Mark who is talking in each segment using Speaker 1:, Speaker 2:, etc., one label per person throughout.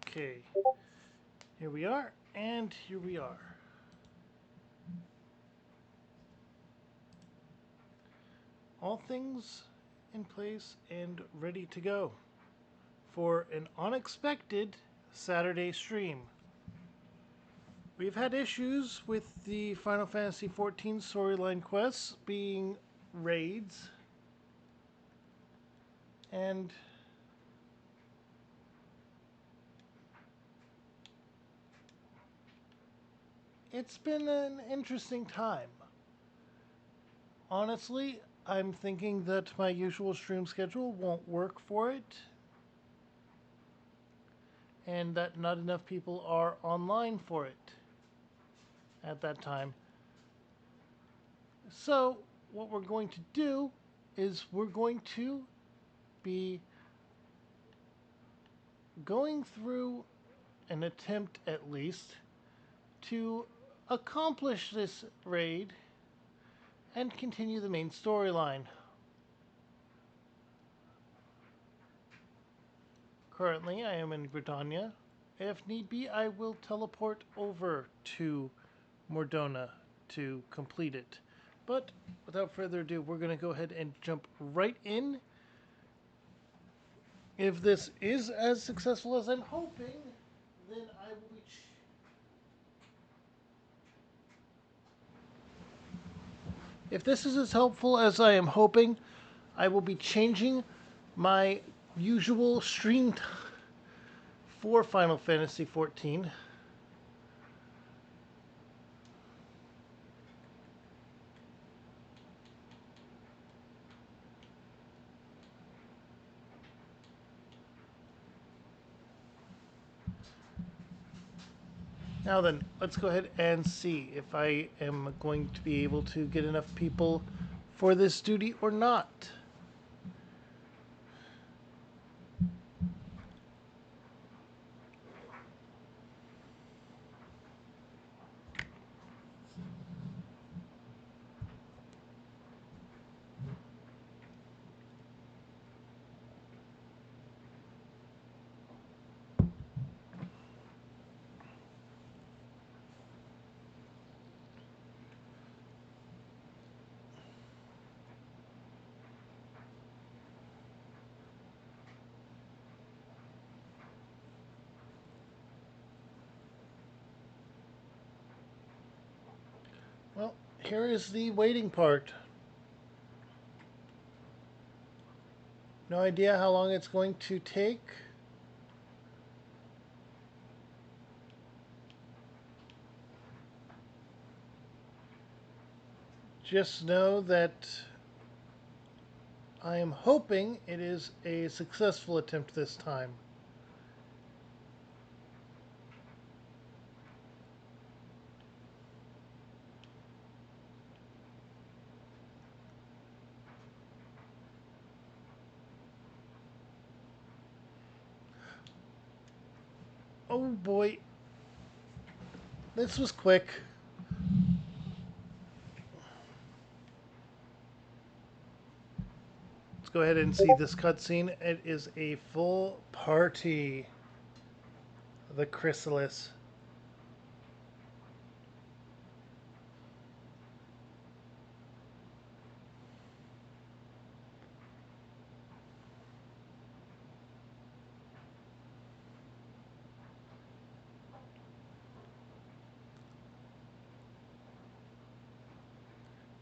Speaker 1: Okay, here we are, and here we are. All things in place and ready to go for an unexpected Saturday stream. We've had issues with the Final Fantasy XIV storyline quests being raids, and it's been an interesting time. Honestly, I'm thinking that my usual stream schedule won't work for it, and that not enough people are online for it at that time. So, what we're going to do is we're going to be going through an attempt, at least, to accomplish this raid and continue the main storyline. Currently, I am in Britannia. If need be, I will teleport over to Mordona to complete it. But without further ado, we're going to go ahead and jump right in. If this is as successful as I'm hoping, then I will be. If this is as helpful as I am hoping, I will be changing my usual stream for Final Fantasy XIV. Now then, let's go ahead and see if I am going to be able to get enough people for this duty or not. Well, here is the waiting part. No idea how long it's going to take. Just know that I am hoping it is a successful attempt this time. Oh boy. This was quick. Let's go ahead and see this cutscene. It is a full party. The Chrysalis.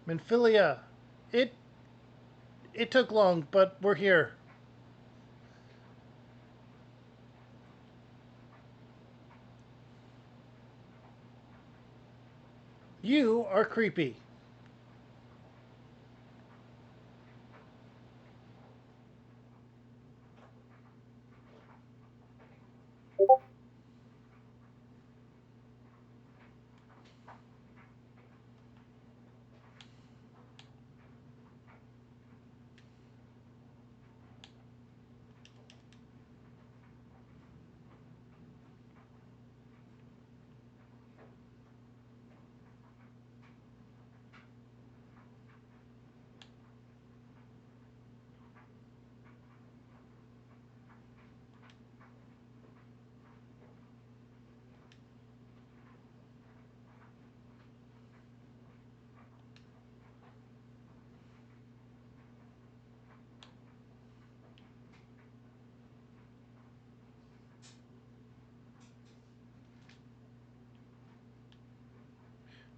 Speaker 1: Minfilia. It it took long, but we're here. You are creepy.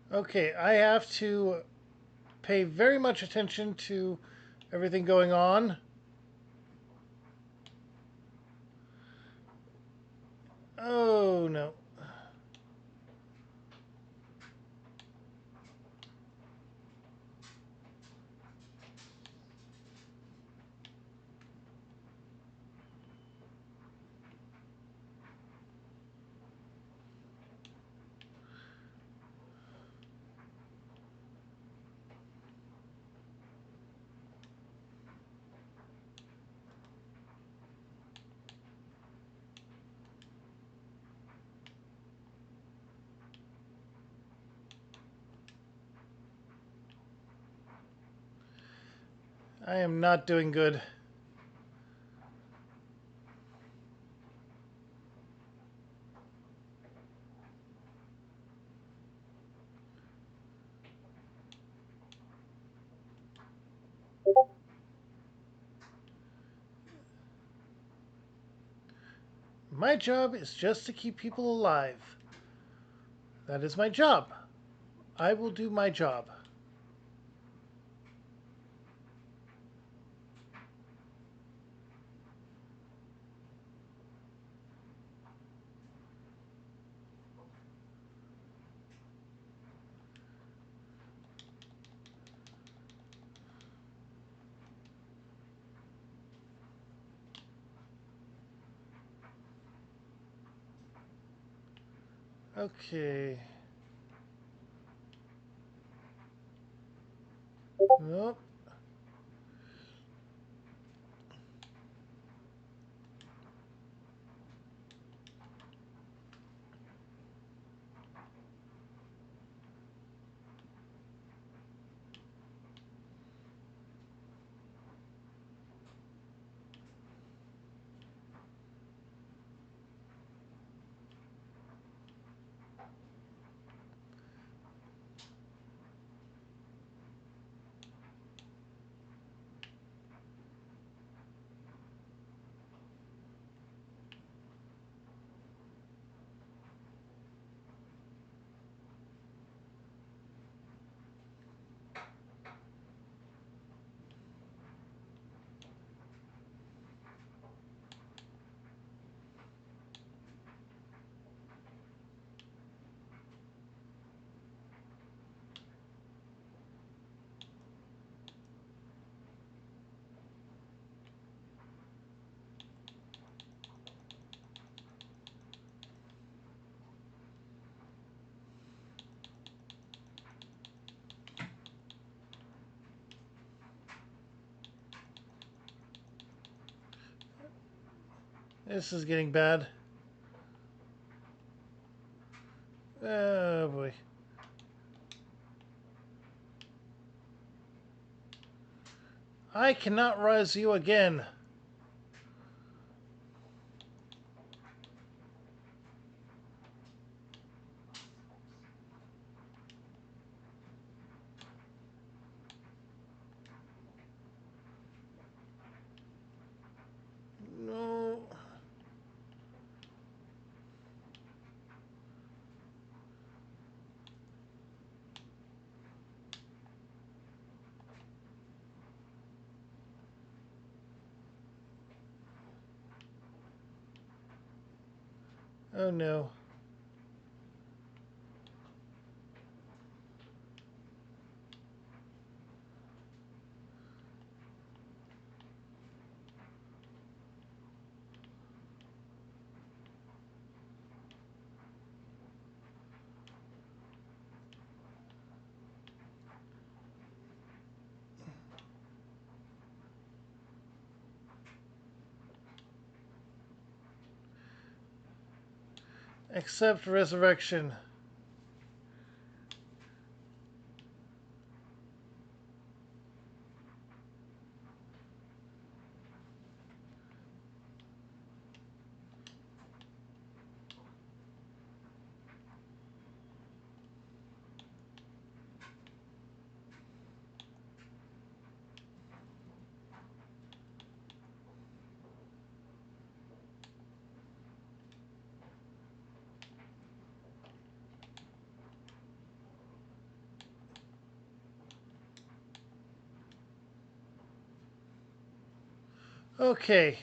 Speaker 1: Okay, I have to pay very much attention to everything going on. Oh no. I am not doing good. My job is just to keep people alive. That is my job. I will do my job. Okay. Nope. This is getting bad. Oh boy. I cannot rise you again. No. Oh no. Accept resurrection. Okay,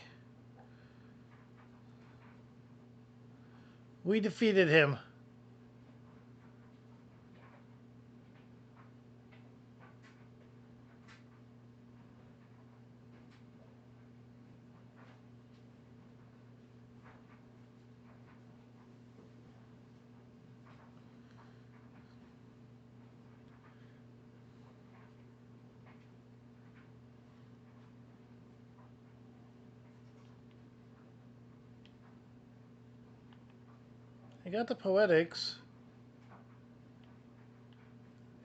Speaker 1: we defeated him. I got the poetics,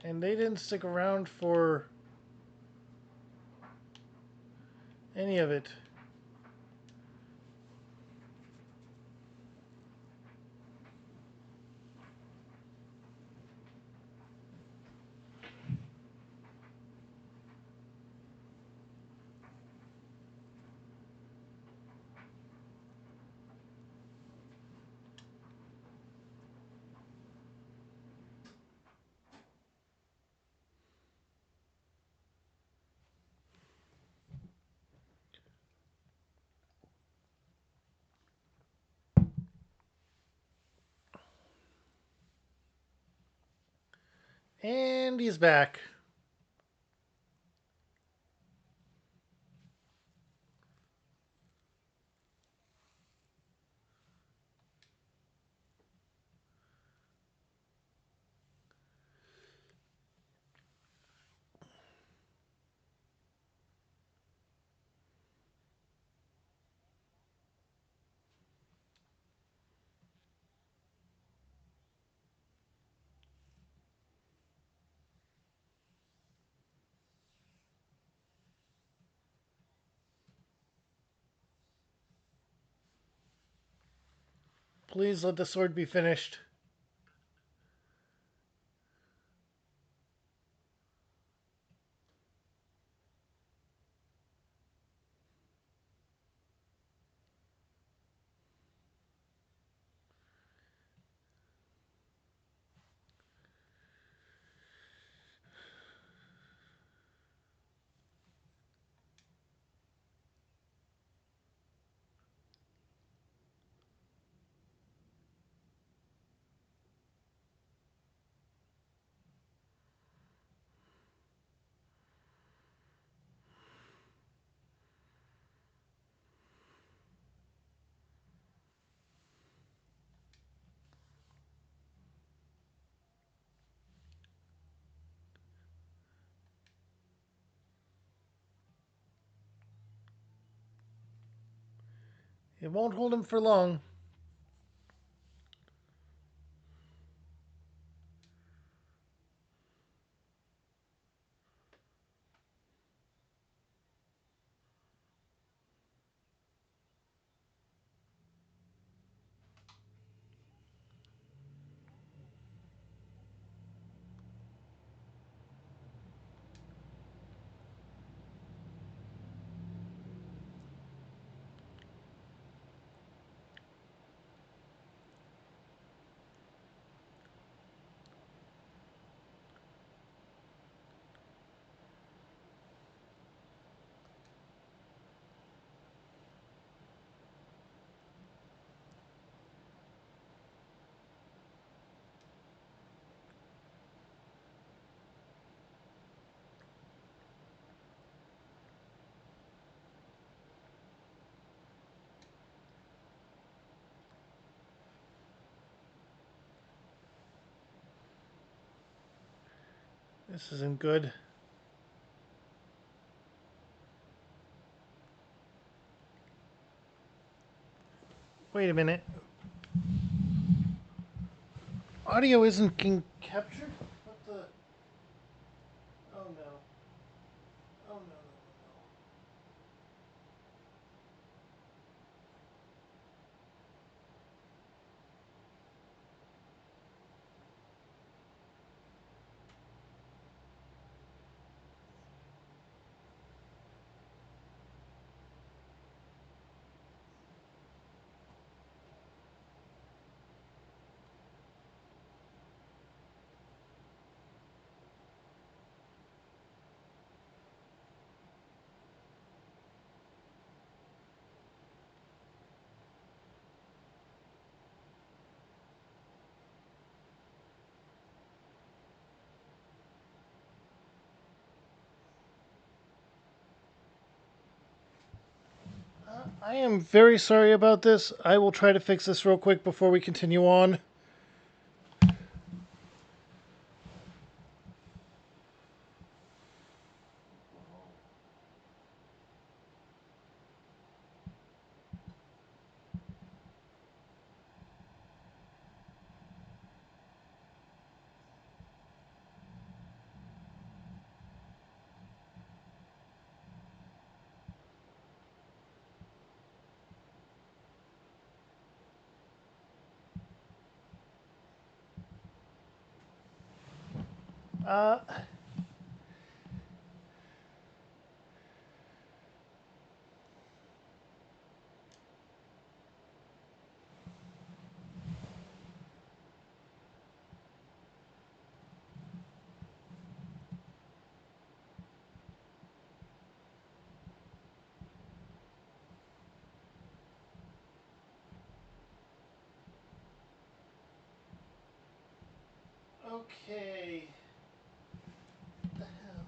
Speaker 1: and they didn't stick around for any of it. And he's back. Please let the sword be finished. It won't hold him for long. This isn't good. Wait a minute. Audio isn't being captured? What the? Oh no. Oh no, no, no, I am very sorry about this. I will try to fix this real quick before we continue on. Uh, okay. What the hell?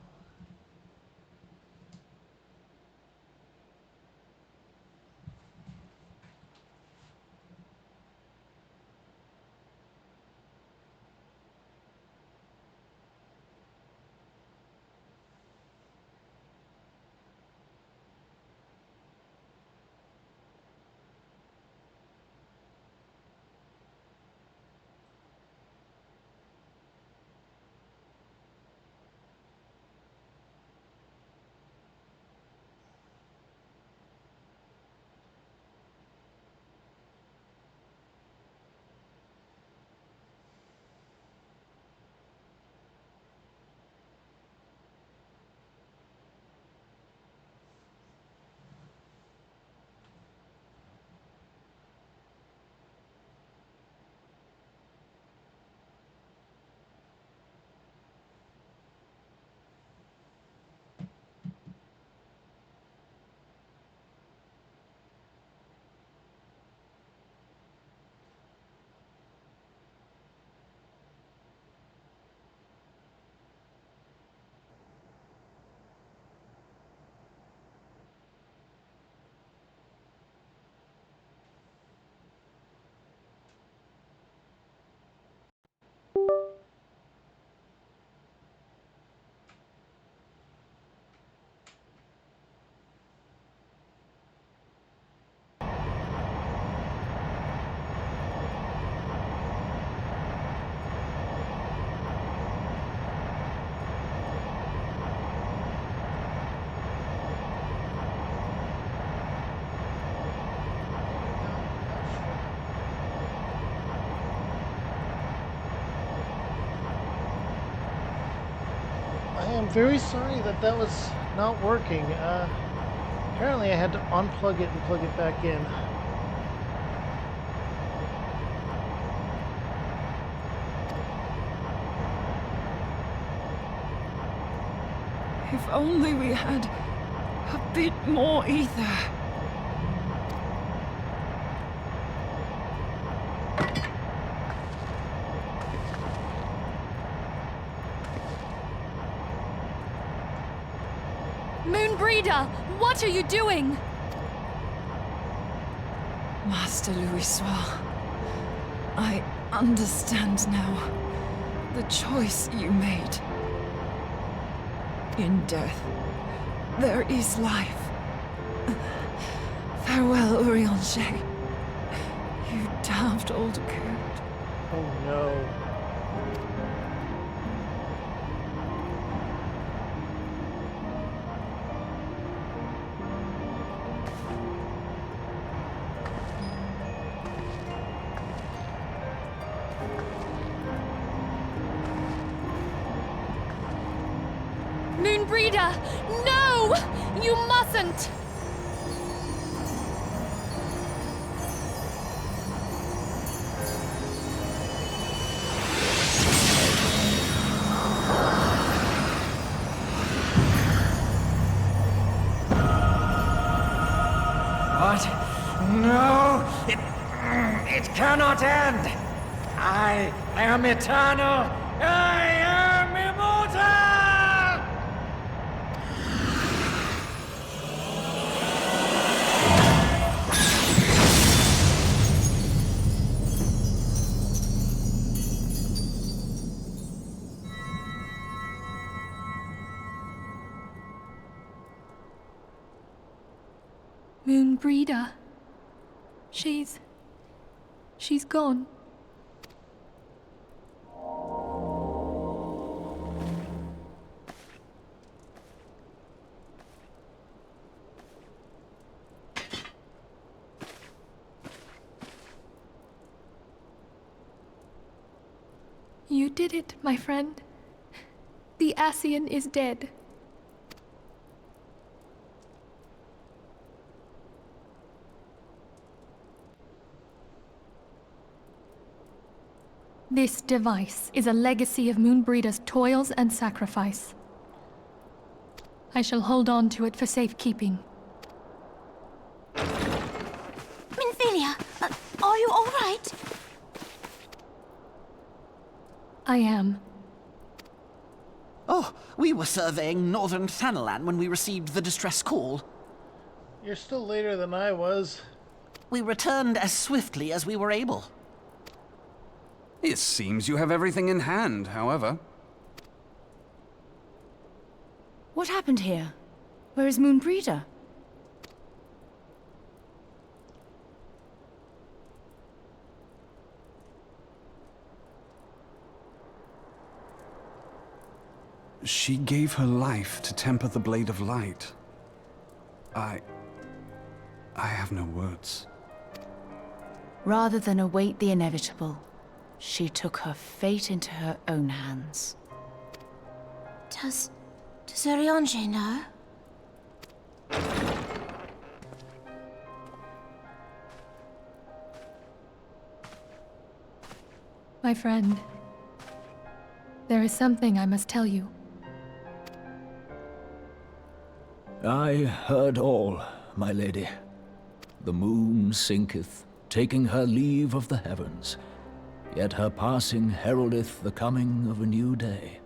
Speaker 1: I am very sorry that was not working. Apparently I had to unplug it and plug it back in.
Speaker 2: If only we had a bit more ether.
Speaker 3: Moonbreeder, what are you doing?
Speaker 2: Master Louisoix, I understand now the choice you made. In death, there is life. Farewell, Urianger. You damned old coot.
Speaker 1: Oh no.
Speaker 3: Moonbreeder, no! You mustn't!
Speaker 4: What? No! It cannot end! I am eternal! I am immortal!
Speaker 3: Moonbreeder. She's gone. You did it, my friend. The Ascian is dead. This device is a legacy of Moonbreeder's toils and sacrifice. I shall hold on to it for safekeeping.
Speaker 5: Minfilia, are you all right?
Speaker 3: I am.
Speaker 6: Oh, we were surveying northern Thanalan when we received the distress call.
Speaker 1: You're still later than I was.
Speaker 6: We returned as swiftly as we were able.
Speaker 7: It seems you have everything in hand, however.
Speaker 5: What happened here? Where is Moonbreeder?
Speaker 7: She gave her life to temper the Blade of Light. I have no words.
Speaker 5: Rather than await the inevitable, she took her fate into her own hands. Does Oriange know?
Speaker 3: My friend, there is something I must tell you.
Speaker 8: I heard all, my lady. The moon sinketh, taking her leave of the heavens, yet her passing heraldeth the coming of a new day.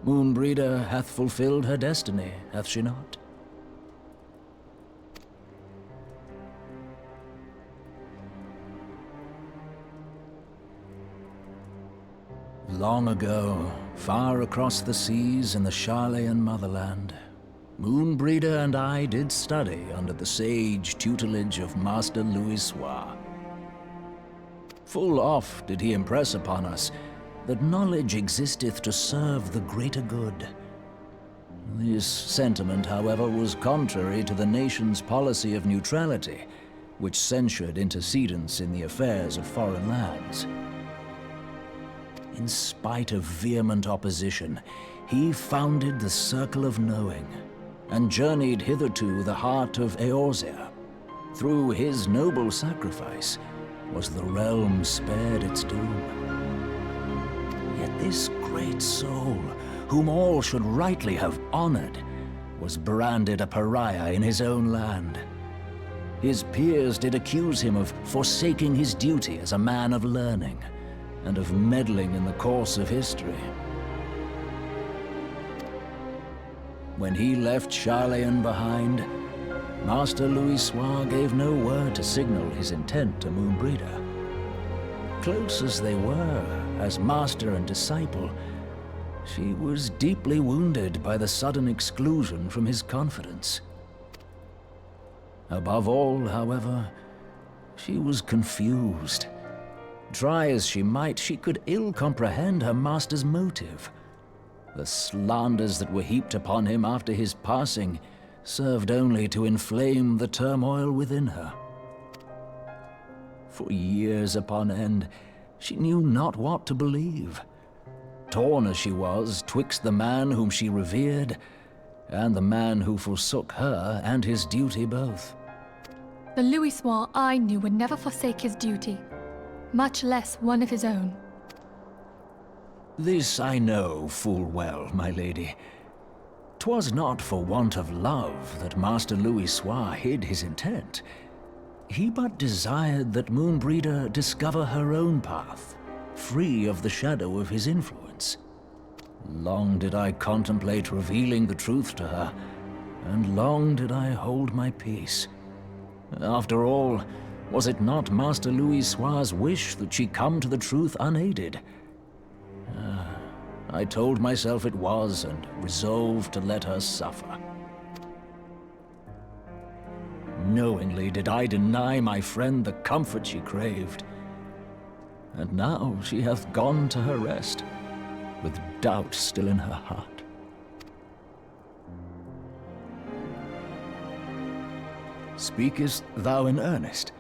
Speaker 8: Moonbreeder hath fulfilled her destiny, hath she not? Long ago, far across the seas in the Charlayan motherland, Moonbreeder and I did study under the sage tutelage of Master Louisoix. Full oft did he impress upon us that knowledge existeth to serve the greater good. This sentiment, however, was contrary to the nation's policy of neutrality, which censured intercedence in the affairs of foreign lands. In spite of vehement opposition, he founded the Circle of Knowing, and journeyed hither to the heart of Eorzea. Through his noble sacrifice was the realm spared its doom. Yet this great soul, whom all should rightly have honored, was branded a pariah in his own land. His peers did accuse him of forsaking his duty as a man of learning, and of meddling in the course of history. When he left Charlayan behind, Master Louisoix gave no word to signal his intent to Moonbreeder. Close as they were, as master and disciple, she was deeply wounded by the sudden exclusion from his confidence. Above all, however, she was confused. Try as she might, she could ill comprehend her master's motive. The slanders that were heaped upon him after his passing served only to inflame the turmoil within her. For years upon end, she knew not what to believe. Torn as she was twixt the man whom she revered and the man who forsook her and his duty both.
Speaker 3: The Louisoix I knew would never forsake his duty, much less one of his own.
Speaker 8: This I know full well, my lady. 'Twas not for want of love that Master Louisoix hid his intent. He but desired that Moonbreeder discover her own path, free of the shadow of his influence. Long did I contemplate revealing the truth to her, and long did I hold my peace. After all, was it not Master Louisoix's wish that she come to the truth unaided? I told myself it was, and resolved to let her suffer. unknowingly did I deny my friend the comfort she craved. And now she hath gone to her rest, with doubt still in her heart. Speakest thou in earnest?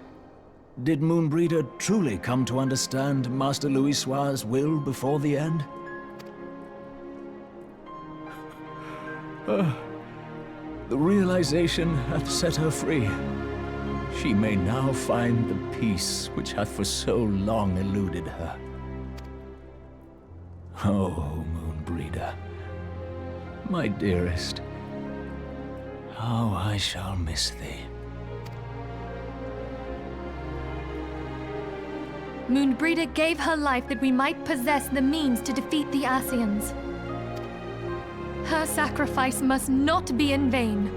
Speaker 8: Did Moonbreeder truly come to understand Master Louisoix's will before the end? The realization hath set her free. She may now find the peace which hath for so long eluded her. Oh, Moonbreeder, my dearest, how I shall miss thee.
Speaker 3: Moonbreeder gave her life that we might possess the means to defeat the Ascians. Her sacrifice must not be in vain.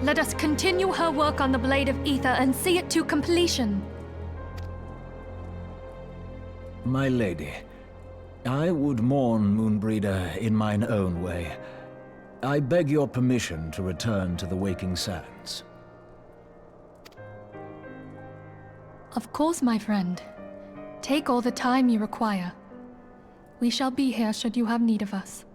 Speaker 3: Let us continue her work on the Blade of Ether and see it to completion.
Speaker 8: My lady, I would mourn Moonbreeder in mine own way. I beg your permission to return to the Waking Sands.
Speaker 3: Of course, my friend. Take all the time you require. We shall be here should you have need of us.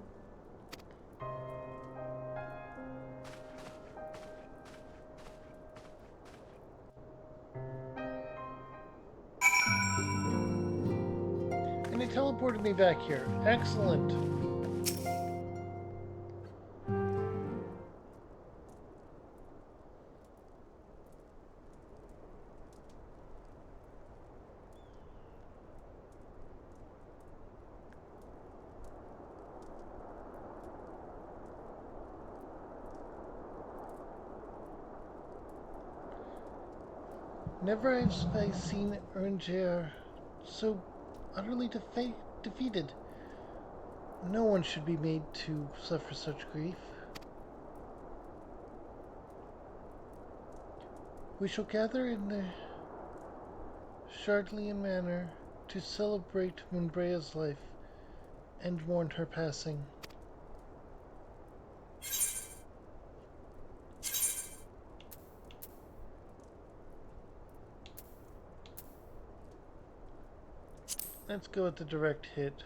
Speaker 1: And it teleported me back here. Excellent. Never have I seen Ernjer so utterly defeated. No one should be made to suffer such grief. We shall gather in the Shardlian Manor to celebrate Moonbrea's life and mourn her passing. Let's go with the direct hit.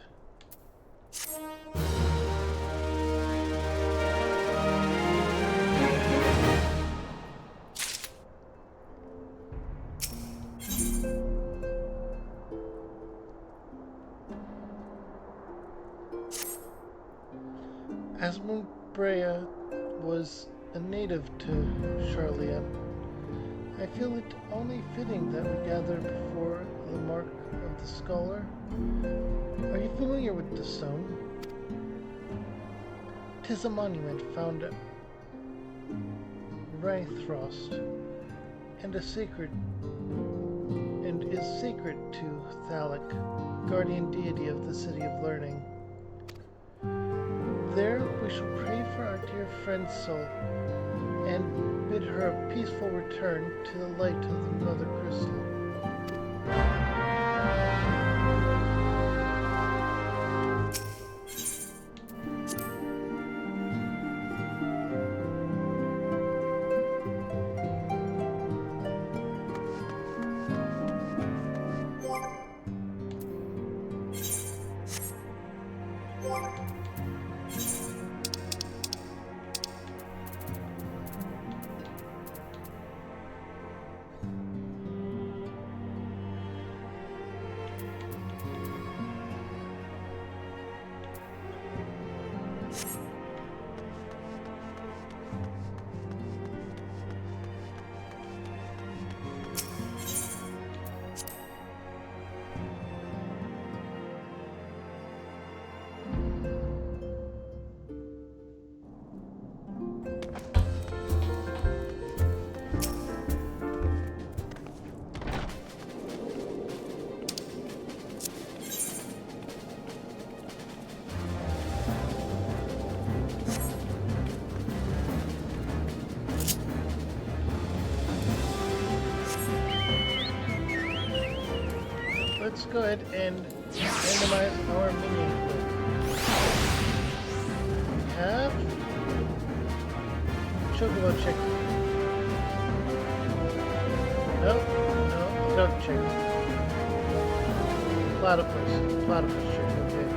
Speaker 1: As Moonbrea was a native to Charlian, I feel it only fitting that we gather before the mark of the scholar. Are you familiar with the stone? 'Tis a monument found at Rythrost, and is sacred to Thalic, guardian deity of the City of Learning. There we shall pray for our dear friend's soul, and bid her a peaceful return to the light of the Mother Crystal. Let's go ahead and randomize our minion pool. We have Chocobo Chicken. Nope. No, duck chick. Platypus. Platypus chick, okay.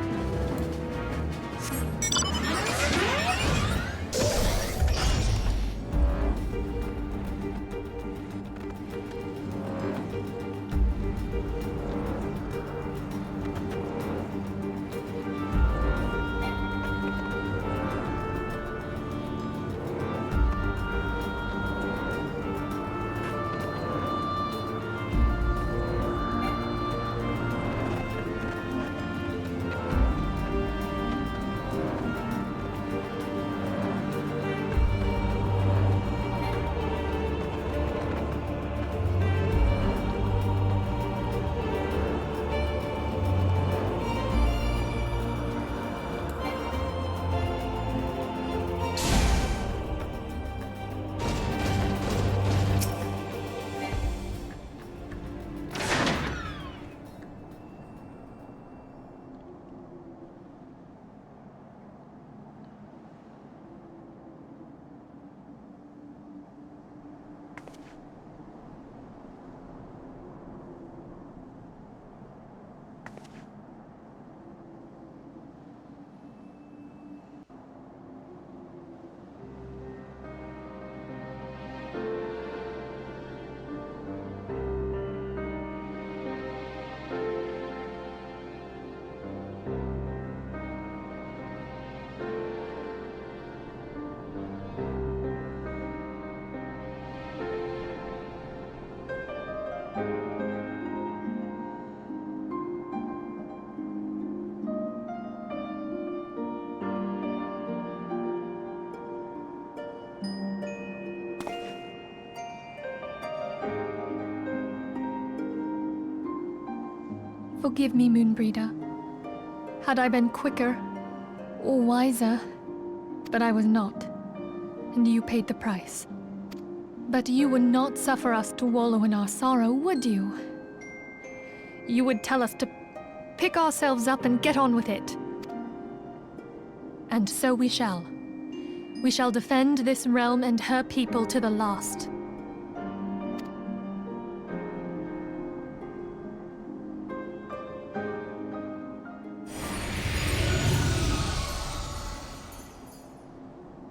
Speaker 3: Forgive me, Moonbreeder. Had I been quicker or wiser, but I was not, and you paid the price. But you would not suffer us to wallow in our sorrow, would you? You would tell us to pick ourselves up and get on with it. And so we shall. We shall defend this realm and her people to the last.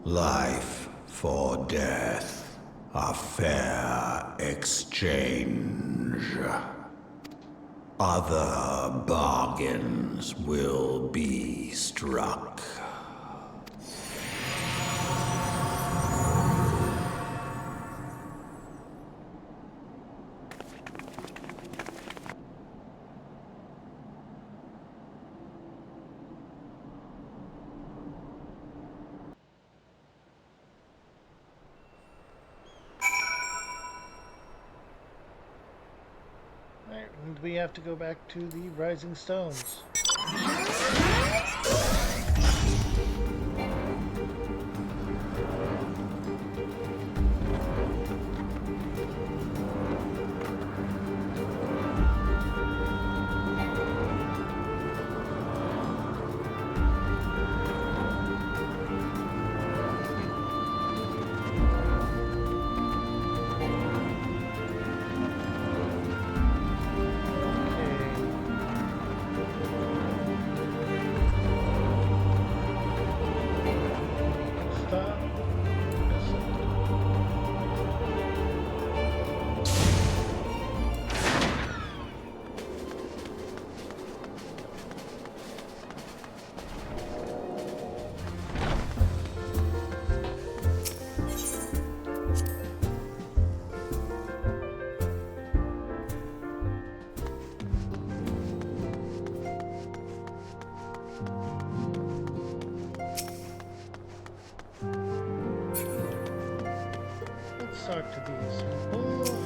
Speaker 9: Life for death, a fair exchange. Other bargains will be struck.
Speaker 1: Alright, and we have to go back to the Rising Stones. Let's talk to these people.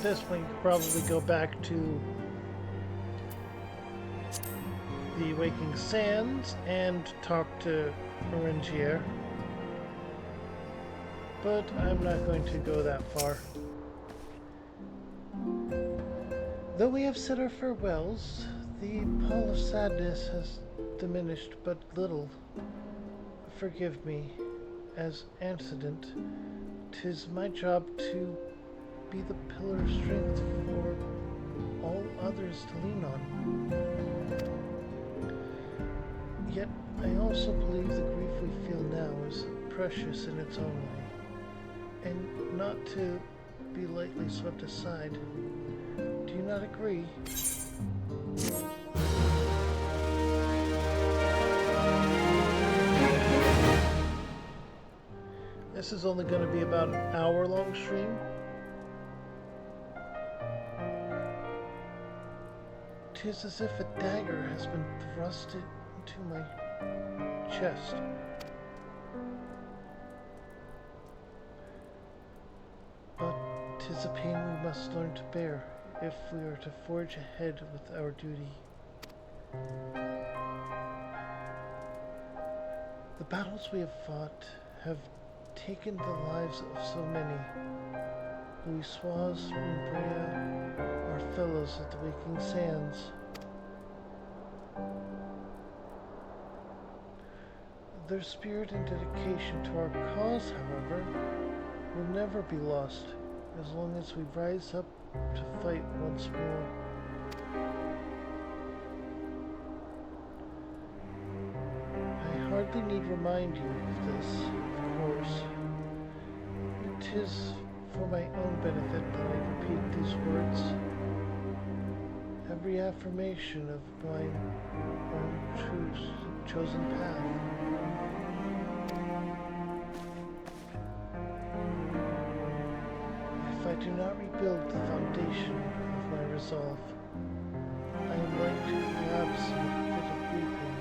Speaker 1: at this point, you could probably go back to the Waking Sands and talk to Orangier. But I'm not going to go that far. Though we have said our farewells, the pall of sadness has diminished but little. Forgive me, as antecedent, 'tis my job to be the pillar of strength for all others to lean on. Yet I also believe the grief we feel now is precious in its own way, and not to be lightly swept aside. Do you not agree? This is only going to be about an hour-long stream. Tis as if a dagger has been thrust into my chest. But 'tis a pain we must learn to bear if we are to forge ahead with our duty. The battles we have fought have taken the lives of so many. Louisoix, Umbrea, our fellows at the Waking Sands. Their spirit and dedication to our cause, however, will never be lost as long as we rise up to fight once more. I hardly need remind you of this, of course. It is for my own benefit that I repeat these words. Every affirmation of my own chosen path. If I do not rebuild the foundation of my resolve, I am like to collapse in a fit of weeping.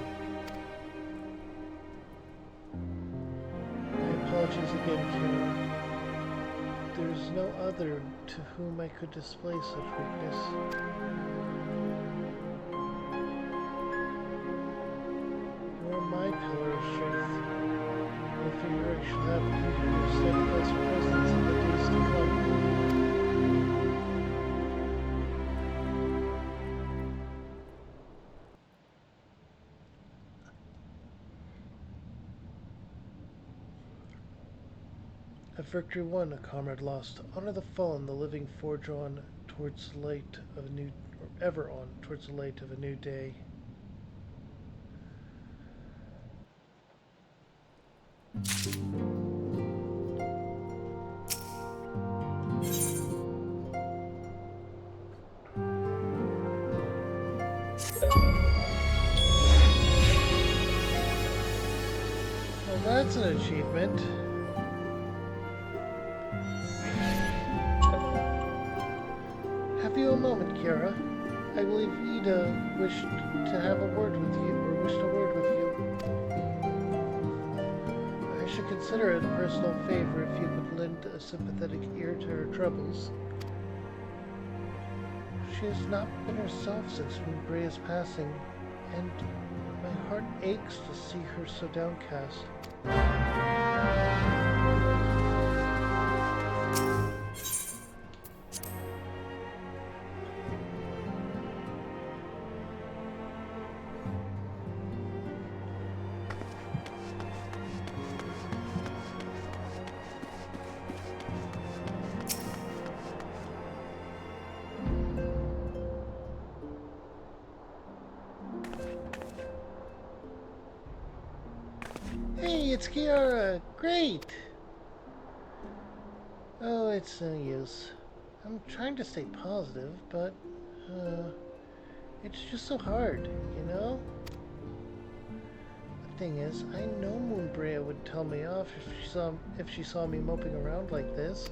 Speaker 1: My apologies again, Kira. There is no other to whom I could display such weakness. You are my pillar of strength. I figure I shall have need of your steadfast presence in the days to come. A victory won, a comrade lost. Honor the fallen, the living forge on towards the light of a new, or ever on towards the light of a new day. Well, that's an achievement. Have you a moment, Kira? I believe Ida wished to have a word with you, or wished a word with you. I should consider it a personal favor if you could lend a sympathetic ear to her troubles. She has not been herself since Mbrea's passing, and my heart aches to see her so downcast. Hey, it's Kiara! Great! Oh, it's no use. I'm trying to stay positive, but, it's just so hard, you know? The thing is, I know Moonbrea would tell me off if she saw me moping around like this.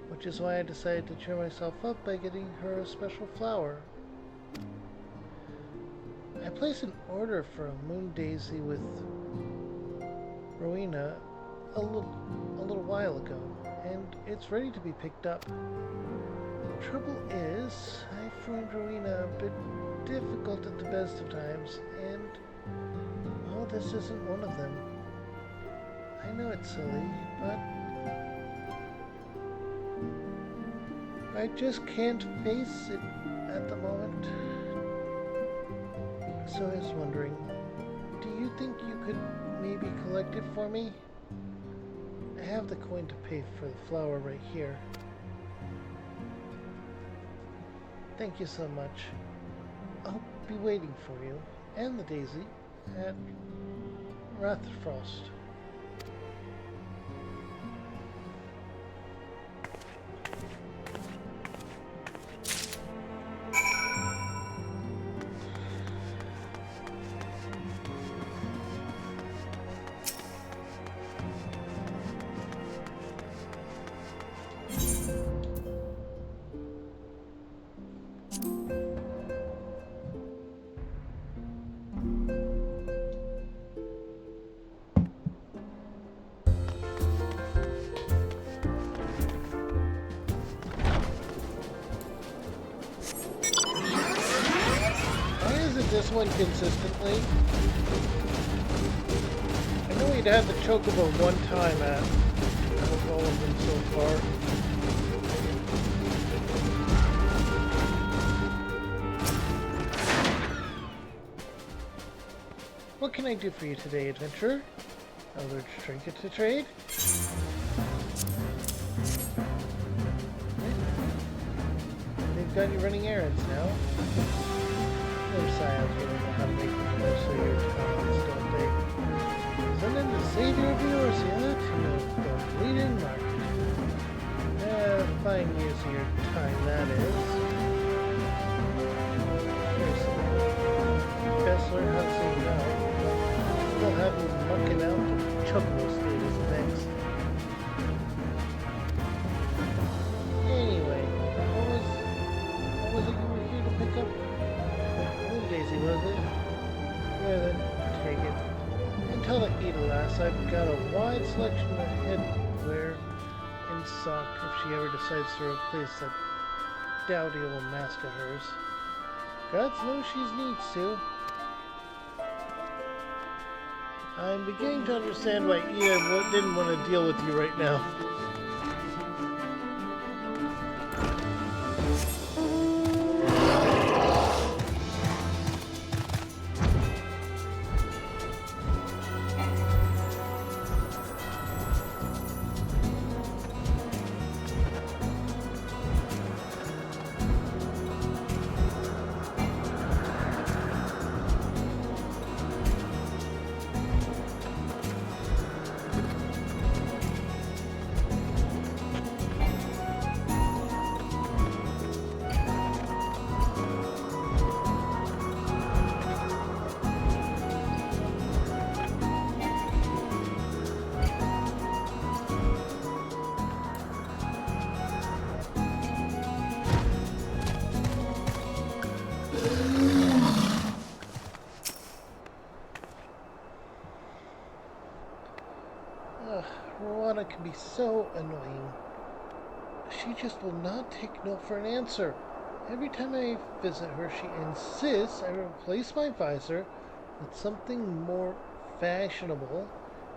Speaker 1: Which is why I decided to cheer myself up by getting her a special flower. I placed an order for a moon daisy with Rowena a little while ago. and it's ready to be picked up. The trouble is, I find Rowena a bit difficult at the best of times, and, well, this isn't one of them. I know it's silly, but I just can't face it at the moment. So I was wondering, do you think you could maybe collect it for me? I have the coin to pay for the flower right here. Thank you so much. I'll be waiting for you and the daisy at Ratherfrost. This one consistently. I know we'd had the chocobo one time at all of them so far. What can I do for you today, adventurer? A large trinket to trade? They've got you running errands now. Those scions really know how to make the most of your talents, don't they? Sending the savior of Eorzea to the bleeding market. Fine use of your time, that is. Seriously. Best learn how to say no. They'll have you mucking out to chocobo stages next. Anyway, what was it you were here to pick up? Daisy, was it? Yeah, then take it. And tell the Eatalass I've got a wide selection of headwear in stock if she ever decides to replace that dowdy old mask of hers. God knows she needs to. I'm beginning to understand why Eda didn't want to deal with you right now. Rowena can be so annoying. She just will not take no for an answer. Every time I visit her, she insists I replace my visor with something more fashionable.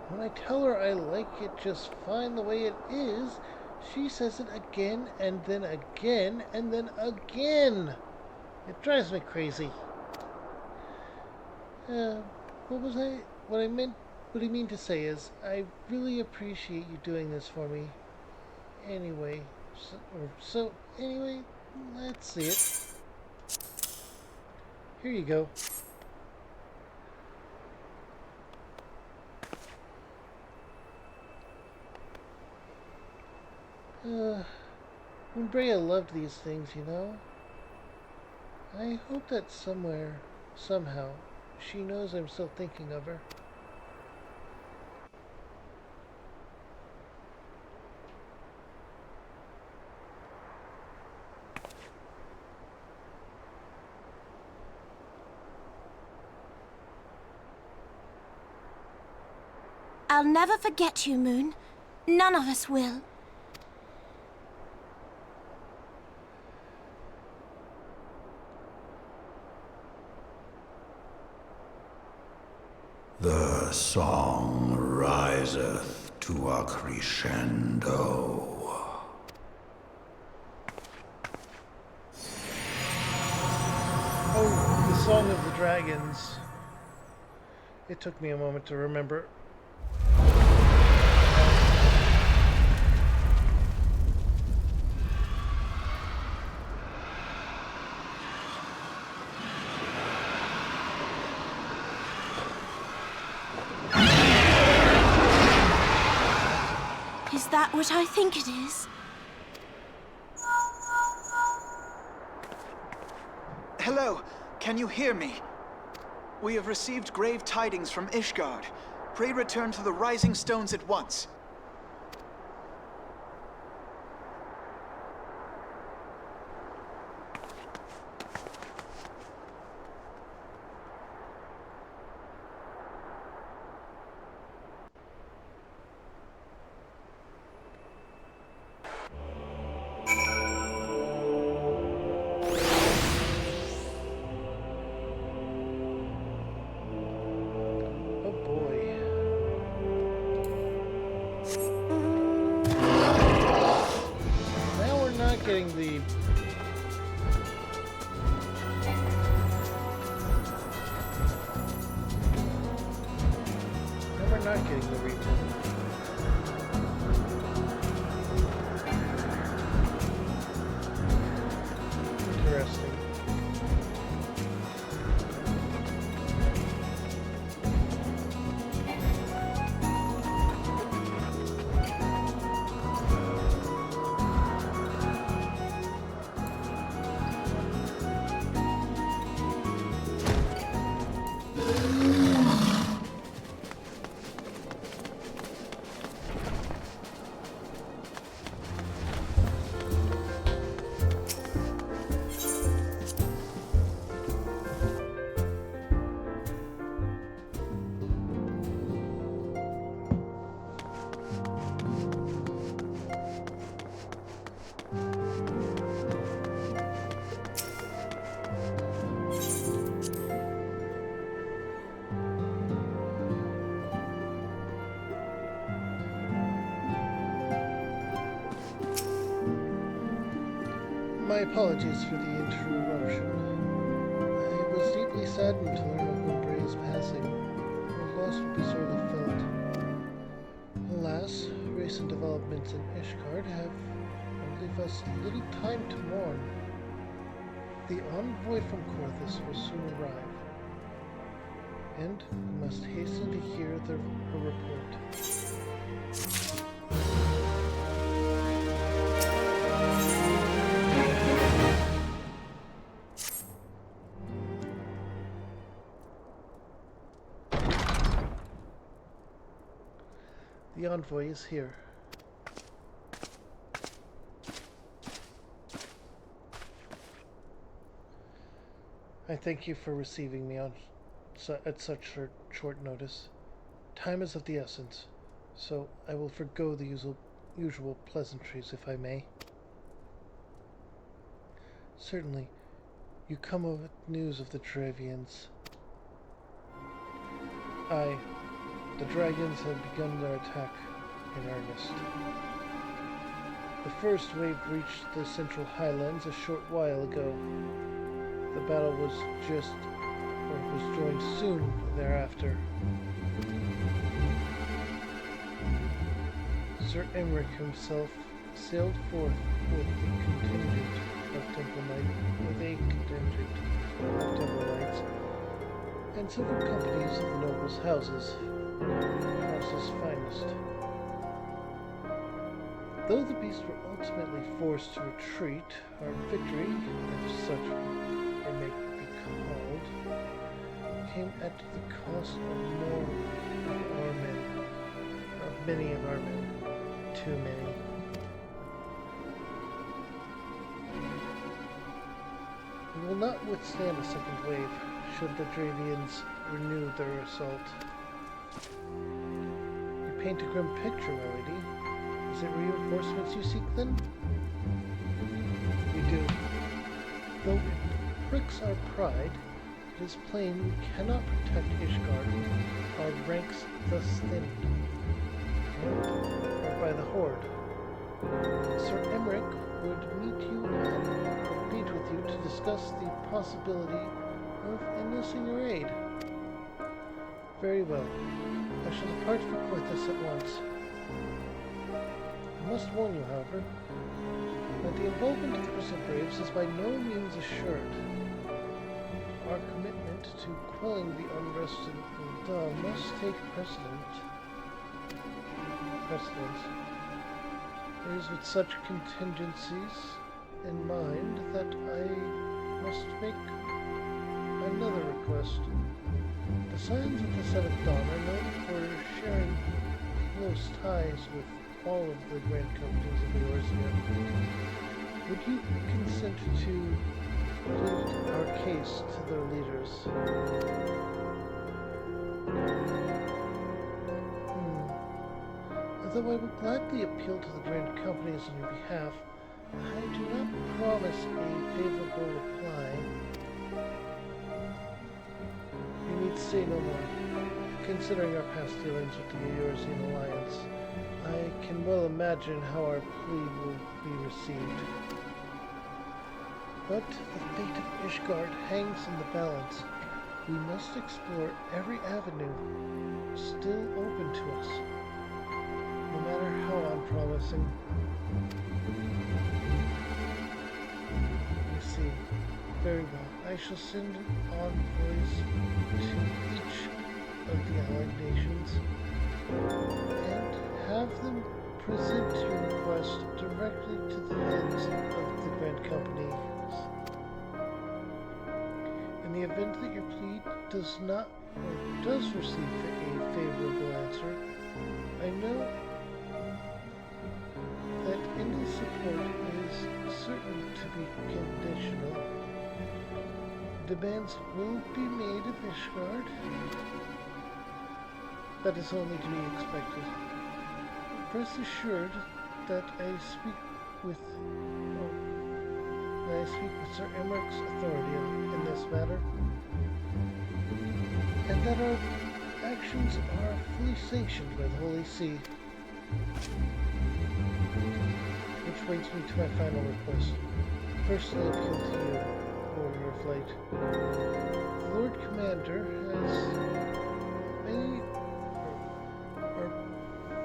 Speaker 1: When I tell her I like it just fine the way it is, she says it again and then again and then again. It drives me crazy. What I mean to say is, I really appreciate you doing this for me. Anyway, anyway, let's see it. Here you go. Umbrea loved these things, you know. I hope that somewhere, somehow, she knows I'm still thinking of her.
Speaker 5: I'll never forget you, Moon. None of us will.
Speaker 9: The song riseth to a crescendo.
Speaker 1: Oh, the Song of the Dragons. It took me a moment to remember.
Speaker 5: Is that what I think it is?
Speaker 10: Hello, can you hear me? We have received grave tidings from Ishgard. Pray return to the Rising Stones at once.
Speaker 1: Getting the and we're not getting the region. Interesting. My apologies for the interruption. I was deeply saddened to learn of Umbrae's passing. The loss would be sorely felt. Alas, recent developments in Ishgard have leave us little time to mourn. The envoy from Korthus will soon arrive, and we must hasten to hear her report. The envoy is here. I thank you for receiving me at such short notice. Time is of the essence, so I will forgo the usual pleasantries if I may. Certainly, you come with news of the Dravians. Aye, the dragons have begun their attack in earnest. The first wave reached the central highlands a short while ago. The battle was joined soon thereafter. Sir Emmerich himself sailed forth with a contingent of Temple Knights and several companies of the nobles' houses' finest. Though the beasts were ultimately forced to retreat, our victory, if such it may be called, came at the cost of many of our men. Too many. We will not withstand a second wave should the Dravians renew their assault. You paint a grim picture, my lady. Is it reinforcements you seek, then? We do. Though it pricks our pride, it is plain we cannot protect Ishgard our ranks thus thinned, or by the Horde. Sir Emmerich would meet with you to discuss the possibility of enlisting your aid. Very well. I shall depart for Porthos at once. I must warn you, however, that the involvement of the Crystal Braves is by no means assured. Our commitment to quelling the unrest in Ul'dah must take precedence. It is with such contingencies in mind that I must make another request. The Scions of the Seventh Dawn are known for sharing close ties with all of the grand companies of the Eorzea. Would you consent to plead our case to their leaders? Although I would gladly appeal to the grand companies on your behalf, I do not promise a favorable reply. You need say no more. Considering our past dealings with the Eorzean Alliance, I can well imagine how our plea will be received. But the fate of Ishgard hangs in the balance. We must explore every avenue still open to us, no matter how unpromising. You see, very well. I shall send envoys to each of the allied nations and have them present your request directly to the heads of the Grand Companies. In the event that your plea does not or does receive a favorable answer, I know that any support is certain to be conditional. Demands will be made of Ishgard. That is only to be expected. Rest assured that I speak with Sir Emmerich's authority in this matter, and that our actions are fully sanctioned by the Holy See. Which brings me to my final request. Personally appeal to you, Warrior of Light. The Lord Commander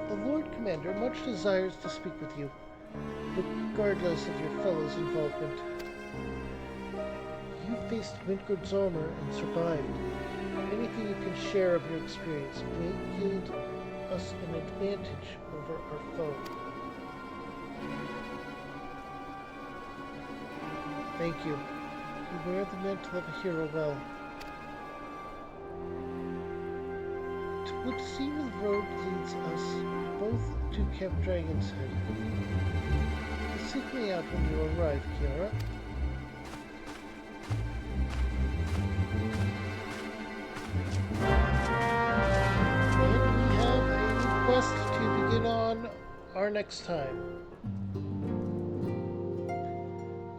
Speaker 1: the Lord Commander much desires to speak with you, regardless of your fellow's involvement. You faced Midgard's armor and survived. Anything you can share of your experience may yield us an advantage over our foe. Thank you. You wear the mantle of a hero well. It would seem the road leads us both to Camp Dragon's Head. Seek me out when you arrive, Kiara. And we have a request to begin on our next time.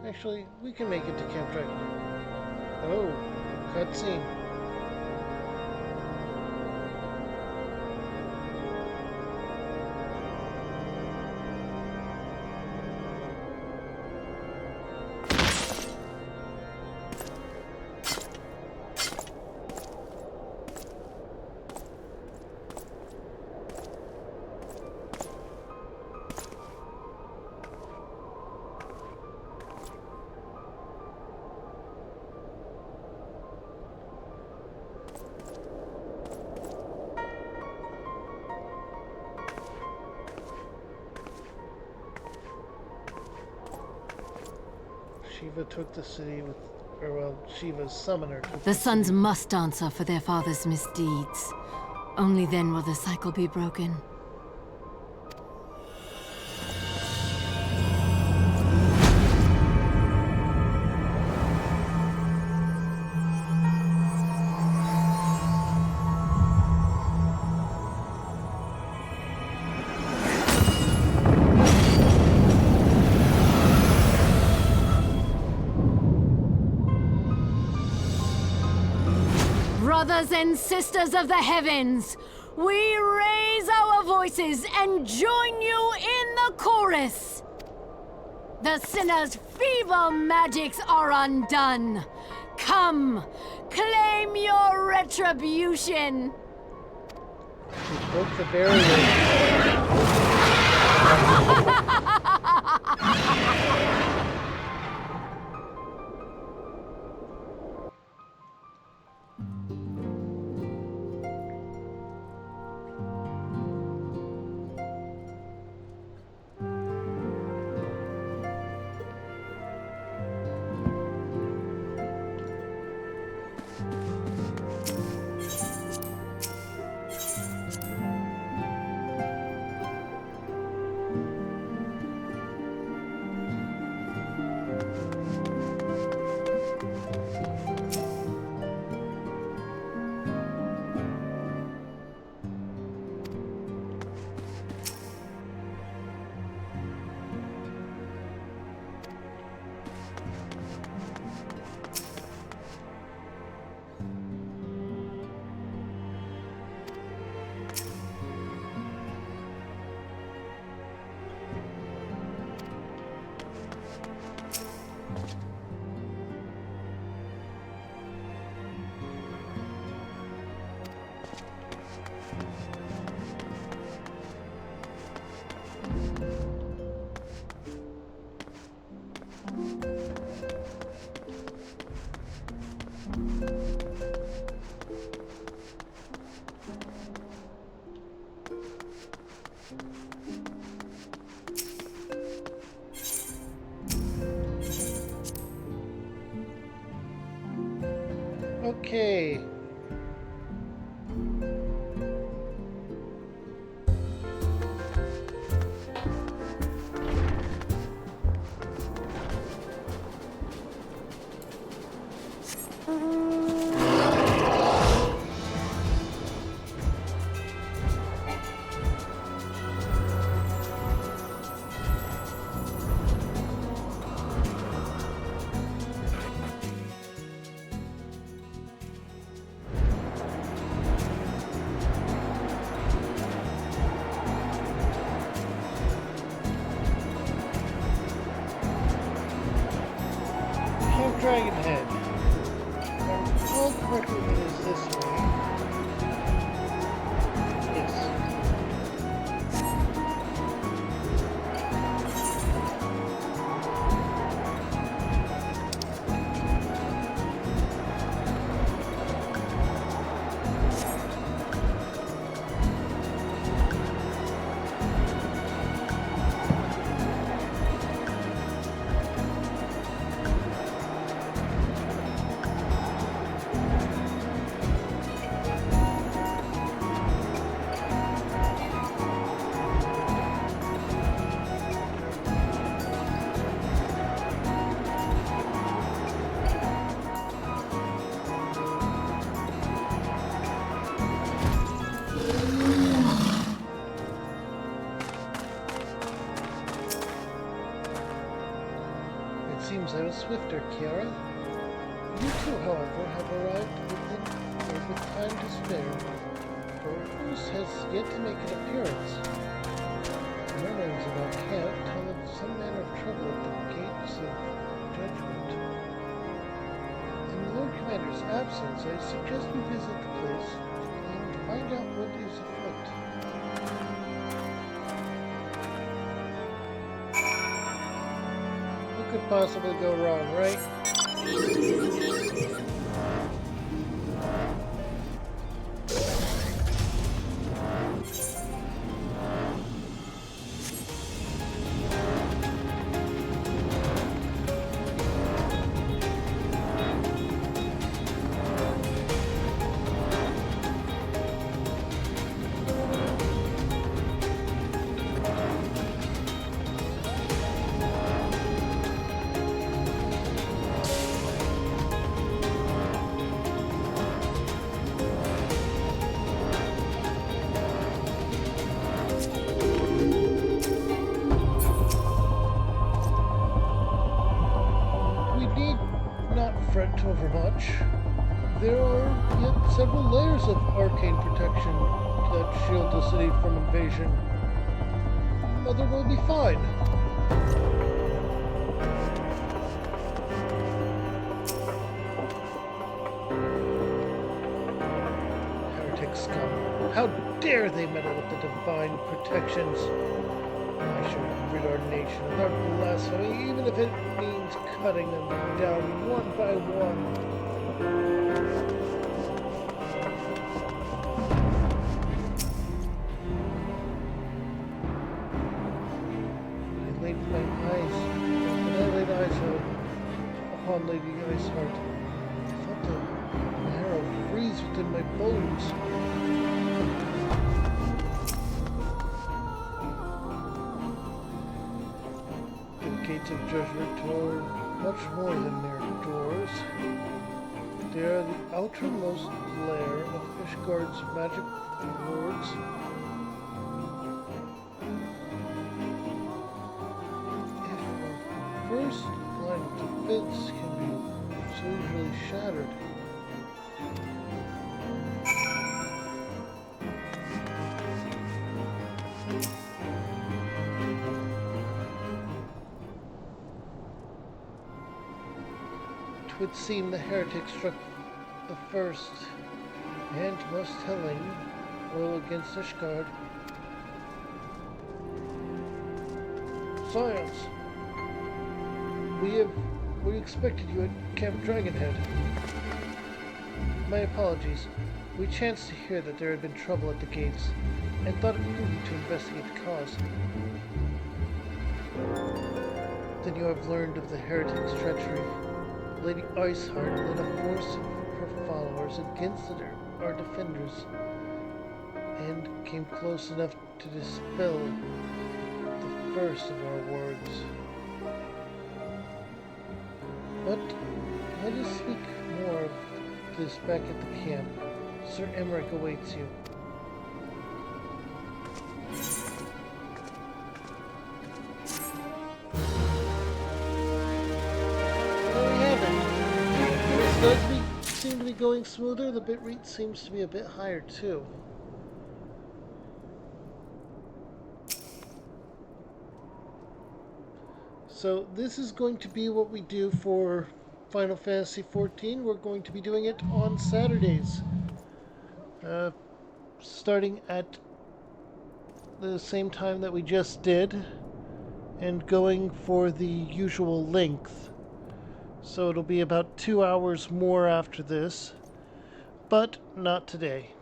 Speaker 1: Actually, we can make it to Camp Dragon. Oh, cutscene. Shiva took the city with, Shiva's summoner took
Speaker 11: The sons must answer for their father's misdeeds. Only then will the cycle be broken. Brothers and sisters of the heavens, we raise our voices and join you in the chorus. The sinner's feeble magics are undone. Come, claim your retribution.
Speaker 1: She broke the barrier. Okay. Dragon Head. If I recall correctly, it is this way. Yes. Seems I was swifter, Kiara. You two, however, have arrived with time to spare, for Bruce has yet to make an appearance. Murmurings about camp tell of some manner of trouble at the gates of judgment. In the Lord Commander's absence, I suggest we visit the place and find out what is afoot. Could possibly go wrong, right? Fret overmuch. there are yet several layers of arcane protection that shield the city from invasion. Mother will be fine. Heretic scum. How dare they meddle with the divine protections? I shall rid our nation of their blasphemy, even if it means cutting them down one by one. When I laid eyes upon Lady Iceheart, I felt a marrow freeze within my bones. The gates of judgment are much more than mere doors. They are the outermost layer of Ishgard's magic wards. First line of defense can be so easily shattered. It would seem the heretic struck the first and most telling blow against Ishgard. Science! We expected you at Camp Dragonhead. My apologies. We chanced to hear that there had been trouble at the gates, and thought it prudent to investigate the cause. Then you have learned of the heretic's treachery. Lady Iceheart led a force of her followers against our defenders, and came close enough to dispel the first of our wards. But let us speak more of this back at the camp. Sir Emmerich awaits you. There we have it. This does seem to be going smoother. The bitrate seems to be a bit higher too. So this is going to be what we do for Final Fantasy XIV. We're going to be doing it on Saturdays. Starting at the same time that we just did, and going for the usual length. So it'll be about 2 hours more after this, but not today.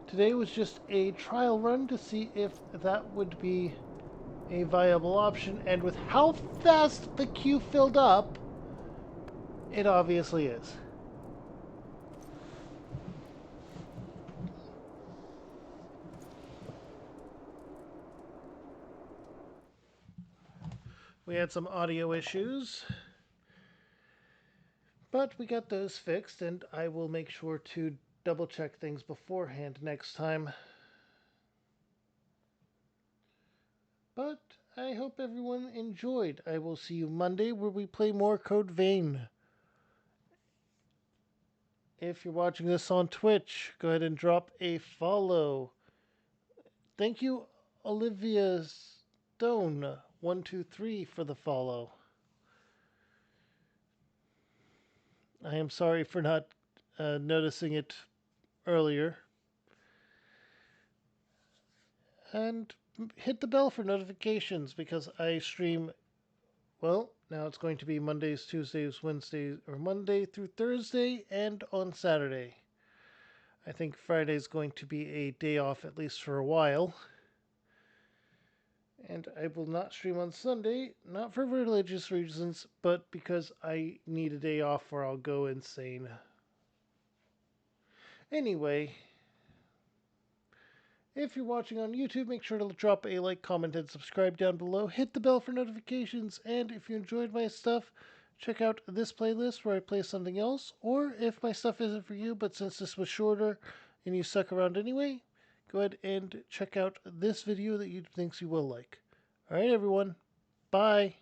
Speaker 1: Today was just a trial run to see if that would be a viable option, and with how fast the queue filled up, it obviously is. We had some audio issues, but we got those fixed, and I will make sure to double check things beforehand next time. But I hope everyone enjoyed. I will see you Monday where we play more Code Vein. If you're watching this on Twitch, go ahead and drop a follow. Thank you, Olivia Stone 123 for the follow. I am sorry for not noticing it earlier. And hit the bell for notifications because I stream, well, now it's going to be Mondays, Tuesdays, Wednesdays, or Monday through Thursday, and on Saturday. I think Friday's going to be a day off, at least for a while. And I will not stream on Sunday, not for religious reasons, but because I need a day off or I'll go insane. Anyway, if you're watching on YouTube, make sure to drop a like, comment, and subscribe down below. Hit the bell for notifications, and if you enjoyed my stuff, check out this playlist where I play something else, or if my stuff isn't for you, but since this was shorter and you stuck around anyway, go ahead and check out this video that you think you will like. Alright everyone, bye!